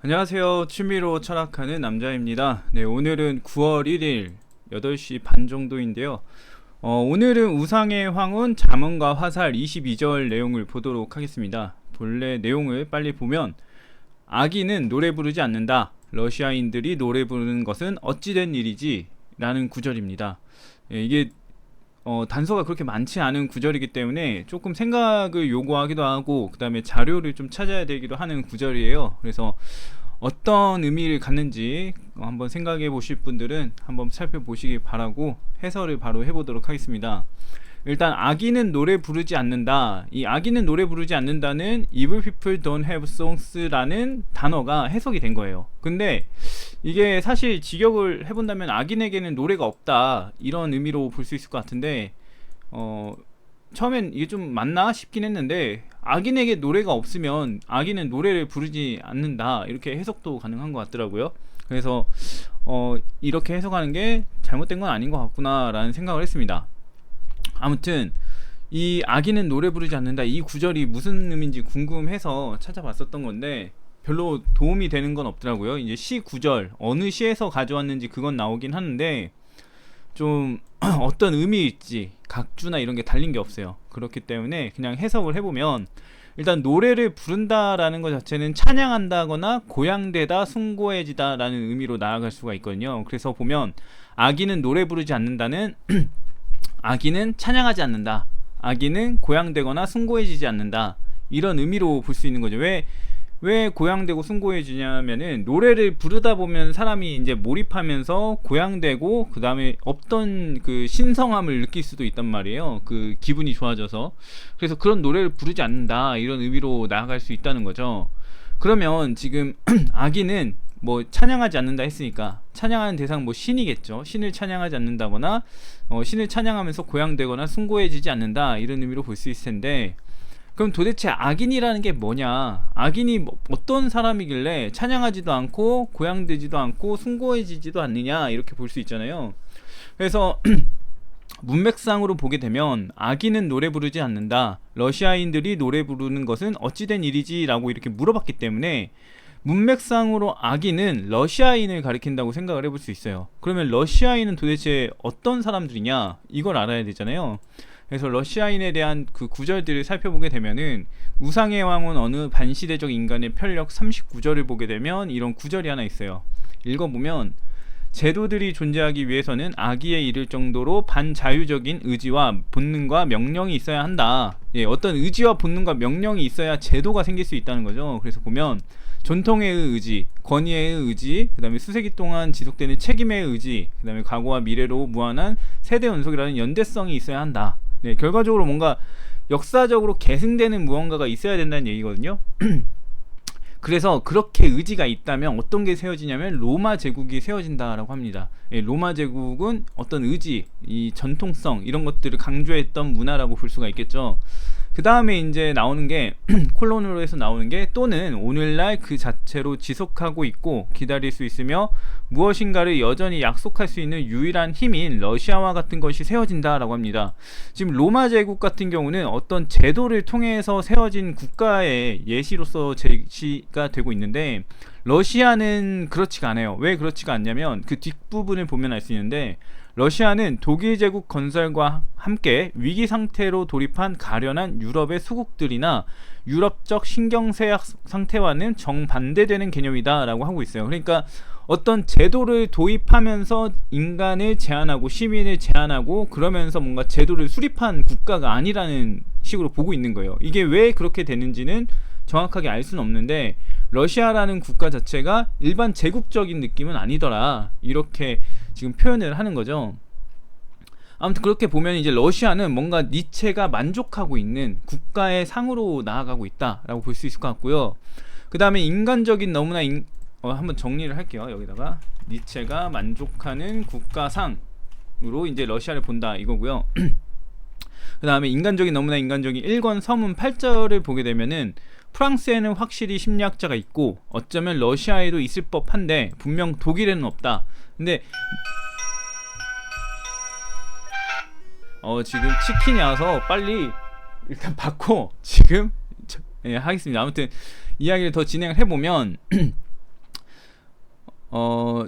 안녕하세요. 취미로 철학하는 남자입니다. 네, 오늘은 9월 1일 8시 반 정도인데요. 오늘은 우상의 황혼 잠언과 화살 22절 내용을 보도록 하겠습니다. 본래 내용을 빨리 보면, 아기는 노래 부르지 않는다. 러시아인들이 노래 부르는 것은 어찌된 일이지? 라는 구절입니다. 이게 단서가 그렇게 많지 않은 구절이기 때문에 조금 생각을 요구하기도 하고, 그 다음에 자료를 좀 찾아야 되기도 하는 구절이에요. 그래서 어떤 의미를 갖는지 한번 생각해 보실 분들은 한번 살펴보시기 바라고, 해설을 바로 해보도록 하겠습니다. 일단 아기는 노래 부르지 않는다. 이 아기는 노래 부르지 않는다는 evil people don't have songs라는 단어가 해석이 된 거예요. 근데 이게 사실 직역을 해본다면 악인에게는 노래가 없다, 이런 의미로 볼 수 있을 것 같은데, 처음엔 이게 좀 맞나 싶긴 했는데, 악인에게 노래가 없으면 악인은 노래를 부르지 않는다, 이렇게 해석도 가능한 것 같더라고요. 그래서 이렇게 해석하는 게 잘못된 건 아닌 것 같구나 라는 생각을 했습니다. 아무튼 이 악인은 노래 부르지 않는다, 이 구절이 무슨 의미인지 궁금해서 찾아봤었던 건데 별로 도움이 되는 건 없더라고요. 이제 시 구절 어느 시에서 가져왔는지 그건 나오긴 하는데, 좀 어떤 의미일지 각주나 이런 게 달린 게 없어요. 그렇기 때문에 그냥 해석을 해보면, 일단 노래를 부른다라는 것 자체는 찬양한다거나 고양되다, 숭고해지다 라는 의미로 나아갈 수가 있거든요. 그래서 보면 아기는 노래 부르지 않는다는 아기는 찬양하지 않는다, 아기는 고양되거나 숭고해지지 않는다, 이런 의미로 볼 수 있는 거죠. 왜 고양되고 숭고해지냐면은, 노래를 부르다 보면 사람이 이제 몰입하면서 고양되고, 그 다음에 없던 그 신성함을 느낄 수도 있단 말이에요. 그 기분이 좋아져서. 그래서 그런 노래를 부르지 않는다, 이런 의미로 나아갈 수 있다는 거죠. 그러면 지금 아기는 뭐 찬양하지 않는다 했으니까 찬양하는 대상 뭐 신이겠죠. 신을 찬양하지 않는다거나 신을 찬양하면서 고양되거나 숭고해지지 않는다, 이런 의미로 볼 수 있을 텐데, 그럼 도대체 악인이라는 게 뭐냐? 악인이 어떤 사람이길래 찬양하지도 않고 고양되지도 않고 숭고해지지도 않느냐, 이렇게 볼 수 있잖아요. 그래서 문맥상으로 보게 되면 악인은 노래 부르지 않는다, 러시아인들이 노래 부르는 것은 어찌된 일이지? 라고 이렇게 물어봤기 때문에, 문맥상으로 악인은 러시아인을 가리킨다고 생각을 해볼 수 있어요. 그러면 러시아인은 도대체 어떤 사람들이냐, 이걸 알아야 되잖아요. 그래서 러시아인에 대한 그 구절들을 살펴보게 되면은, 우상의 왕은 어느 반시대적 인간의 편력 39절을 보게 되면 이런 구절이 하나 있어요. 읽어보면, 제도들이 존재하기 위해서는 악의에 이를 정도로 반자유적인 의지와 본능과 명령이 있어야 한다. 어떤 의지와 본능과 명령이 있어야 제도가 생길 수 있다는 거죠. 그래서 보면 전통의 의지, 권위의 의지, 그 다음에 수세기 동안 지속되는 책임의 의지, 그 다음에 과거와 미래로 무한한 세대 연속이라는 연대성이 있어야 한다. 결과적으로 뭔가 역사적으로 계승되는 무언가가 있어야 된다는 얘기거든요. 그래서 그렇게 의지가 있다면 어떤 게 세워지냐면 로마 제국이 세워진다라고 합니다. 로마 제국은 어떤 의지, 이 전통성, 이런 것들을 강조했던 문화라고 볼 수가 있겠죠. 그 다음에 이제 나오는 게 콜론으로 해서 나오는 게, 또는 오늘날 그 자체로 지속하고 있고 기다릴 수 있으며 무엇인가를 여전히 약속할 수 있는 유일한 힘인 러시아와 같은 것이 세워진다라고 합니다. 지금 로마 제국 같은 경우는 어떤 제도를 통해서 세워진 국가의 예시로서 제시가 되고 있는데, 러시아는 그렇지가 않아요. 왜 그렇지가 않냐면, 그 뒷부분을 보면 알 수 있는데, 러시아는 독일 제국 건설과 함께 위기 상태로 돌입한 가련한 유럽의 수국들이나 유럽적 신경쇠약 상태와는 정반대되는 개념이다 라고 하고 있어요. 그러니까 어떤 제도를 도입하면서 인간을 제한하고 시민을 제한하고 그러면서 뭔가 제도를 수립한 국가가 아니라는 식으로 보고 있는 거예요. 이게 왜 그렇게 되는지는 정확하게 알 수는 없는데, 러시아라는 국가 자체가 일반 제국적인 느낌은 아니더라, 이렇게 지금 표현을 하는 거죠. 아무튼 그렇게 보면 이제 러시아는 뭔가 니체가 만족하고 있는 국가의 상으로 나아가고 있다라고 볼 수 있을 것 같고요. 그 다음에 인간적인 너무나 한번 정리를 할게요. 여기다가 니체가 만족하는 국가상으로 이제 러시아를 본다, 이거고요. 그 다음에 인간적인 너무나 인간적인 1권 서문 8절을 보게 되면은, 프랑스에는 확실히 심리학자가 있고 어쩌면 러시아에도 있을 법한데 분명 독일에는 없다. 근데 지금 치킨이 와서 빨리 일단 받고 지금 하겠습니다. 아무튼 이야기를 더 진행을 해보면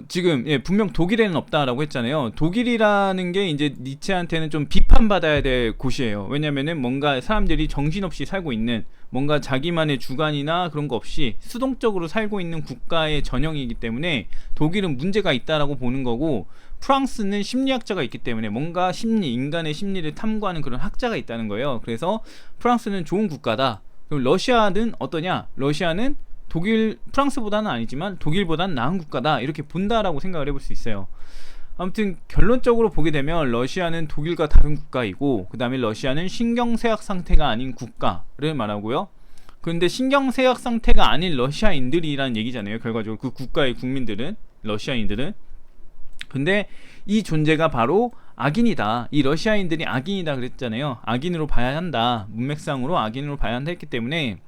지금 분명 독일에는 없다라고 했잖아요. 독일이라는 게 이제 니체한테는 좀 비판받아야 될 곳이에요. 왜냐면은 뭔가 사람들이 정신없이 살고 있는, 뭔가 자기만의 주관이나 그런 거 없이 수동적으로 살고 있는 국가의 전형이기 때문에 독일은 문제가 있다라고 보는 거고, 프랑스는 심리학자가 있기 때문에 뭔가 인간의 심리를 탐구하는 그런 학자가 있다는 거예요. 그래서 프랑스는 좋은 국가다. 그럼 러시아는 어떠냐? 러시아는 프랑스보다는 아니지만 독일보다는 나은 국가다, 이렇게 본다라고 생각을 해볼 수 있어요. 아무튼 결론적으로 보게 되면 러시아는 독일과 다른 국가이고, 그 다음에 러시아는 신경쇠약 상태가 아닌 국가를 말하고요. 그런데 신경쇠약 상태가 아닌 러시아인들이라는 얘기잖아요. 결과적으로 그 국가의 국민들은, 러시아인들은. 근데 이 존재가 바로 악인이다, 이 러시아인들이 악인이다 그랬잖아요. 악인으로 봐야 한다, 문맥상으로 악인으로 봐야 한다 했기 때문에,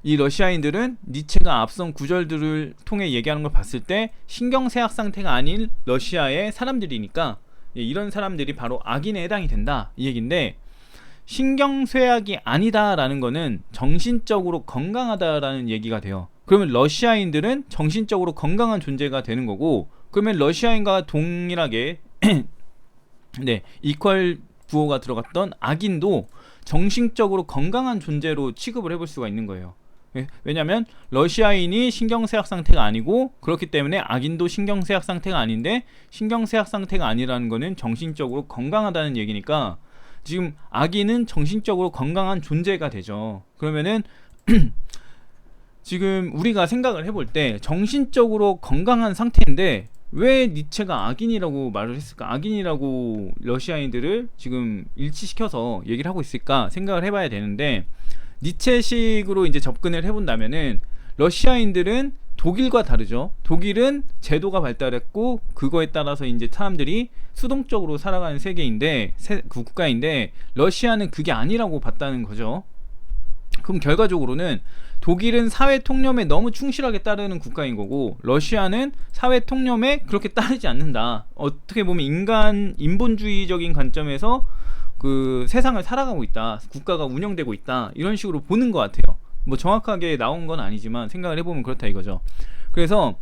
이 러시아인들은 니체가 앞선 구절들을 통해 얘기하는 걸 봤을 때 신경쇠약 상태가 아닌 러시아의 사람들이니까 이런 사람들이 바로 악인에 해당이 된다, 이 얘기인데, 신경쇠약이 아니다라는 거는 정신적으로 건강하다라는 얘기가 돼요. 그러면 러시아인들은 정신적으로 건강한 존재가 되는 거고, 그러면 러시아인과 동일하게 이퀄 부호가 들어갔던 악인도 정신적으로 건강한 존재로 취급을 해볼 수가 있는 거예요. 왜냐면 러시아인이 신경쇠약 상태가 아니고, 그렇기 때문에 악인도 신경쇠약 상태가 아닌데, 신경쇠약 상태가 아니라는 거는 정신적으로 건강하다는 얘기니까 지금 악인은 정신적으로 건강한 존재가 되죠. 그러면은 지금 우리가 생각을 해볼 때 정신적으로 건강한 상태인데 왜 니체가 악인이라고 말을 했을까? 악인이라고 러시아인들을 지금 일치시켜서 얘기를 하고 있을까 생각을 해봐야 되는데, 니체식으로 이제 접근을 해본다면은 러시아인들은 독일과 다르죠. 독일은 제도가 발달했고 그거에 따라서 이제 사람들이 수동적으로 살아가는 세계인데, 국가인데, 러시아는 그게 아니라고 봤다는 거죠. 그럼 결과적으로는 독일은 사회 통념에 너무 충실하게 따르는 국가인 거고, 러시아는 사회 통념에 그렇게 따르지 않는다. 어떻게 보면 인본주의적인 관점에서 그 세상을 살아가고 있다, 국가가 운영되고 있다, 이런 식으로 보는 것 같아요. 뭐 정확하게 나온 건 아니지만 생각을 해보면 그렇다 이거죠. 그래서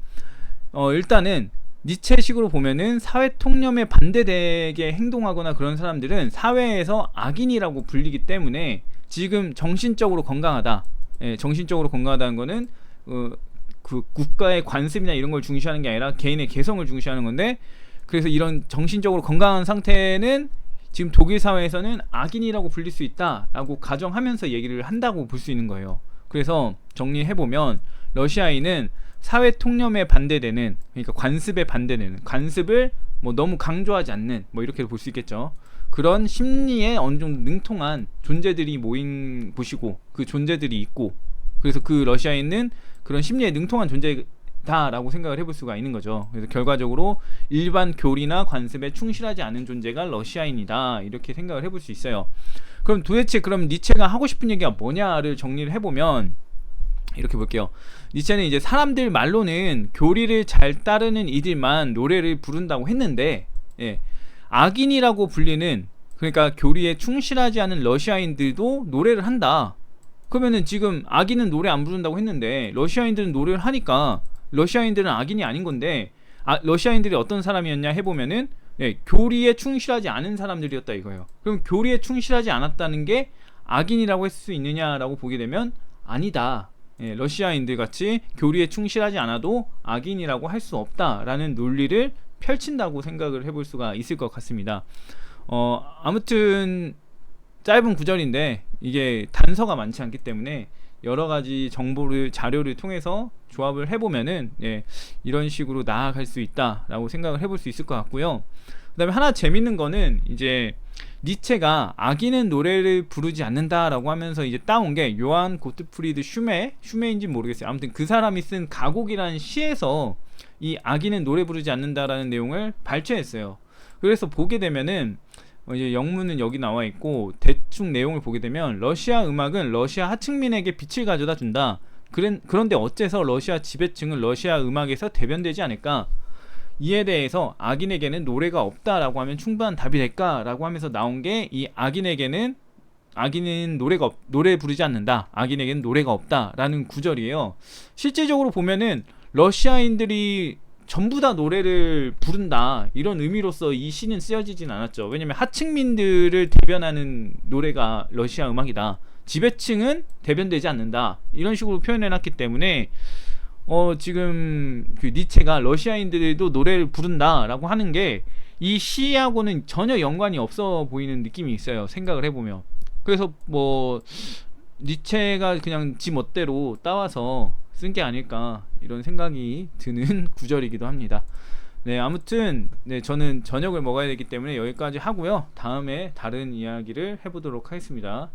일단은 니체식으로 보면은 사회 통념에 반대되게 행동하거나 그런 사람들은 사회에서 악인이라고 불리기 때문에 지금 정신적으로 건강하다, 정신적으로 건강하다는 거는 그 국가의 관습이나 이런 걸 중시하는 게 아니라 개인의 개성을 중시하는 건데, 그래서 이런 정신적으로 건강한 상태는 지금 독일 사회에서는 악인이라고 불릴 수 있다라고 가정하면서 얘기를 한다고 볼 수 있는 거예요. 그래서 정리해보면 러시아인은 사회 통념에 반대되는, 그러니까 관습에 반대되는, 관습을 뭐 너무 강조하지 않는, 뭐 이렇게 볼 수 있겠죠. 그런 심리에 어느 정도 능통한 존재들이 모인 곳이고, 그 존재들이 있고, 그래서 그 러시아인은 그런 심리에 능통한 존재다라고 생각을 해볼 수가 있는 거죠. 그래서 결과적으로 일반 교리나 관습에 충실하지 않은 존재가 러시아인이다, 이렇게 생각을 해볼 수 있어요. 그럼 도대체 그럼 니체가 하고 싶은 얘기가 뭐냐를 정리를 해보면 이렇게 볼게요. 니체는 이제 사람들 말로는 교리를 잘 따르는 이들만 노래를 부른다고 했는데, 악인이라고 불리는, 그러니까 교리에 충실하지 않은 러시아인들도 노래를 한다. 그러면은 지금 악인은 노래 안 부른다고 했는데 러시아인들은 노래를 하니까 러시아인들은 악인이 아닌 건데, 러시아인들이 어떤 사람이었냐 해보면은 교리에 충실하지 않은 사람들이었다 이거예요. 그럼 교리에 충실하지 않았다는 게 악인이라고 할 수 있느냐라고 보게 되면 아니다. 러시아인들 같이 교리에 충실하지 않아도 악인이라고 할 수 없다라는 논리를 펼친다고 생각을 해볼 수가 있을 것 같습니다. 아무튼 짧은 구절인데 이게 단서가 많지 않기 때문에 여러 가지 자료를 통해서 조합을 해보면은 이런 식으로 나아갈 수 있다라고 생각을 해볼 수 있을 것 같고요. 그 다음에 하나 재밌는 거는 이제 니체가 악인은 노래를 부르지 않는다라고 하면서 이제 따온 게 요한 고트프리드 슈메인지 모르겠어요. 아무튼 그 사람이 쓴 가곡이라는 시에서 이 악인은 노래 부르지 않는다라는 내용을 발췌했어요. 그래서 보게 되면은 이제 영문은 여기 나와 있고 대충 내용을 보게 되면 러시아 음악은 러시아 하층민에게 빛을 가져다 준다. 그런데 어째서 러시아 지배층은 러시아 음악에서 대변되지 않을까? 이에 대해서 악인에게는 노래가 없다라고 하면 충분한 답이 될까라고 하면서 나온 게 이 악인은 노래 부르지 않는다, 악인에게는 노래가 없다라는 구절이에요. 실질적으로 보면은 러시아인들이 전부 다 노래를 부른다 이런 의미로서 이 시는 쓰여지진 않았죠. 왜냐면 하층민들을 대변하는 노래가 러시아 음악이다, 지배층은 대변되지 않는다, 이런 식으로 표현해놨기 때문에 지금 그 니체가 러시아인들도 노래를 부른다라고 하는 게 이 시하고는 전혀 연관이 없어 보이는 느낌이 있어요, 생각을 해보면. 그래서 뭐 니체가 그냥 지 멋대로 따와서 쓴 게 아닐까 이런 생각이 드는 구절이기도 합니다. 네, 아무튼 네, 저는 저녁을 먹어야 되기 때문에 여기까지 하고요. 다음에 다른 이야기를 해보도록 하겠습니다.